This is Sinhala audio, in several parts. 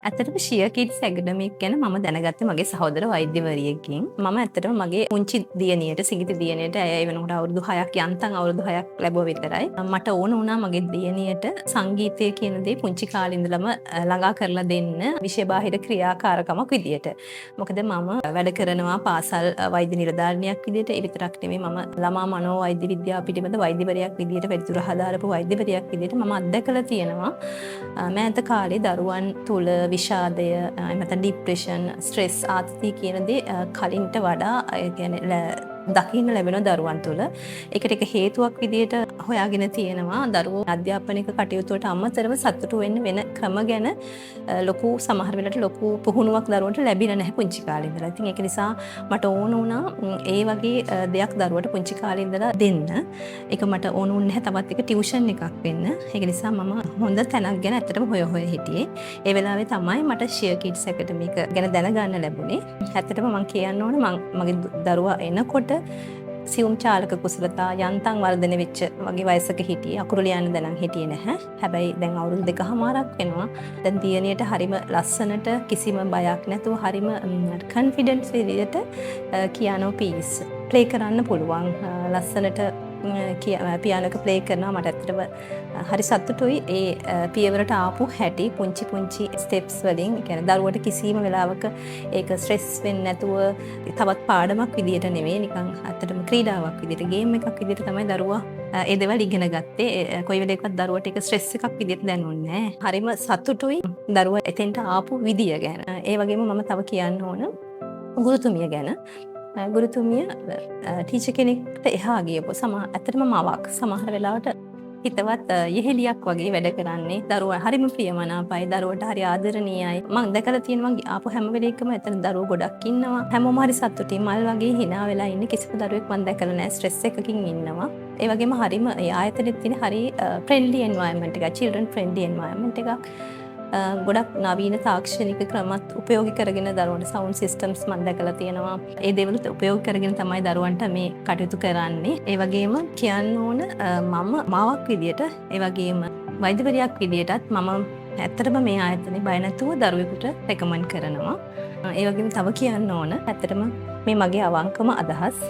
ඇත්තටම ෂියර් කිඩ්ස් ඇකඩමික් ගැන මම දැනගත්තේ මගේ සහෝදර වෛද්‍යවරියකින්. මම ඇත්තටම මගේ පුංචි දියණියට සිඟිති දියණියට ඇය වෙනකොට අවුරුදු 6ක් යන්තම් අවුරුදු 6ක් ලැබුව විතරයි. මට ඕන වුණා මගේ දියණියට සංගීතය කියන දේ පුංචි කාලේ ඉඳලම ළඟා කරලා දෙන්න විෂය බාහිර ක්‍රියාකාරකමක් විදියට. මොකද මම වැඩ කරනවා පාසල් වෛද්‍ය නිලධාරිනියක් විදියට. ඒ විතරක් නෙමෙයි මම ළමා මනෝවෛද්‍ය විද්‍යාව පිළිබඳ වෛද්‍යවරියක් විදියට වැඩිදුර හදාරපු වෛද්‍යවරියක් විදියට මම අත්දැකලා තියෙනවා. මෑත කාලේ දරුවන් තුළ විෂාදය එමත ડિප්‍රෙෂන් ස්ට්‍රෙස් ආතතිය කියන දේ කලින්ට වඩා දකින්න ලැබෙන දරුවන් තුළ ඒකට එක හේතුවක් විදිහට හොයාගෙන තියෙනවා දරුවෝ අධ්‍යාපනික කටයුතු වලට අමතරව සතුටු වෙන්න වෙන ක්‍රම ගැන ලොකු සමහර වෙලාවට ලොකු පුහුණුවක් දරුවන්ට ලැබිලා නැහැ පුංචි කාලේ ඉඳලා. ඉතින් ඒක නිසා මට ඕන වුණා ඒ වගේ දෙයක් දරුවට පුංචි කාලේ ඉඳලා දෙන්න. ඒක මට ඕන වුණේ නැහැ තවත් එක ටියුෂන් එකක් වෙන්න. ඒක නිසා මම හොඳ තැනක් ගැන ඇත්තටම හොය හිටියේ. ඒ වෙලාවේ තමයි මට ෂියර් කිඩ්ස් ඇකඩමි එක ගැන දැනගන්න ලැබුණේ. ඇත්තටම මම කියන්න ඕනේ මගේ දරුවා එනකොට සියුම් චාලක කුසලතා යන්තම් වර්ධනය වෙච්ච වගේ වයසක හිටියේ. අකුරු ලියන්න දැනන් හිටියේ නැහැ. හැබැයි දැන් අවුරුදු 2කමාරක් වෙනවා. දැන් දියණියට හරිම ලස්සනට කිසිම බයක් නැතුව හරිම කොන්ෆිඩන්ස් විදියට පියානෝ පීස් ප්ලේ කරන්න පුළුවන්. ලස්සනට පියානෝ එක ප්ලේ කරනවා. මට ඇත්තටම හරි සතුටුයි ඒ පියවරට ආපු හැටි පුංචි ස්ටෙප්ස් වලින්. ඒ කියන්නේ දරුවට කිසිම වෙලාවක ඒක ස්ට්‍රෙස් වෙන්නේ නැතුව තවත් පාඩමක් විදියට නෙවෙයි නිකන් ඇත්තටම ක්‍රීඩාවක් විදියට ගේම් එකක් විදියට තමයි දරුවා ඒ දේවල් ඉගෙන ගත්තේ. කොයි වෙලේකවත් දරුවට ඒක ස්ට්‍රෙස් එකක් විදියට දැනුන්නේ නැහැ. හරිම සතුටුයි දරුවා එතෙන්ට ආපු විදිය ගැන. ඒ වගේම මම තව කියන්න ඕන ගුරුතුමිය ගැන. ගුරුතුමිය ටීචර් කෙනෙක්ට එහා ගියපො ඇත්තටම මවක් සමහර වෙලාවට හිතවත් යෙහෙලියක් වගේ වැඩ කරන්නේ. දරුවා හරිම ප්‍රියමනාපයි. දරුවට හරි ආදරණීයයි. මම දැකලා තියෙනවා මං ආපු හැම වෙලේකම එතන දරුවෝ ගොඩක් ඉන්නවා. හැමෝම හරි සතුටින් මල් වගේ hina වෙලා ඉන්නේ. කිසිම දරුවෙක් මම දැකලා නැහැ ස්ට්‍රෙස් එකකින් ඉන්නවා. ඒ වගේම හරිම ඒ ආයතනෙත් තියෙන හරි ෆ්‍රෙන්ඩ්ලි එන්වයරන්මන්ට් එකක්. children friendly environment එකක්. ගොඩක් නවීන තාක්ෂණික ක්‍රමත් උපයෝගී කරගෙන දරුවන්ට සවුන්ඩ් සිස්ටම්ස් මම දැකලා තියෙනවා. ඒ දේවලුත් උපයෝගී කරගෙන තමයි දරුවන්ට මේ කටයුතු කරන්නේ. ඒ වගේම කියන්න ඕන මම මාවක් විදියට ඒ වගේම වෛද්‍යවරියක් විදියටත් මම ඇත්තටම මේ ආයතනේ බය නැතුව දරුවෙකුට රෙකමන්ඩ් කරනවා. ඒ වගේම තව කියන්න ඕන ඇත්තටම මේ මගේ අවංකම අදහස්.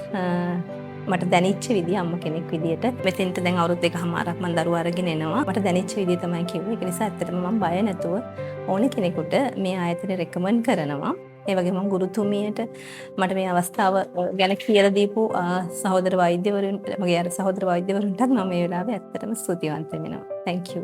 මට දැනෙච්ච විදිය අම්ම කෙනෙක් විදියට මෙතෙන්ට දැන් අවුරුදු 2කමාරක් මම දරුවා අරගෙන එනවා. මට දැනෙච්ච විදිය තමයි කිව්වේ. ඒක නිසා ඇත්තටම මම බය නැතුව ඕන කෙනෙකුට මේ ආයතනේ රෙකමන්ඩ් කරනවා. ඒ වගේම මම ගුරුතුමියට මට මේ අවස්ථාව ගැන කියලා දීපු සහෝදර වෛද්‍යවරුන්ට මගේ සහෝදර වෛද්‍යවරුන්ටත් මම මේ වෙලාවේ ඇත්තටම ස්තුතිවන්ත වෙනවා. Thank you.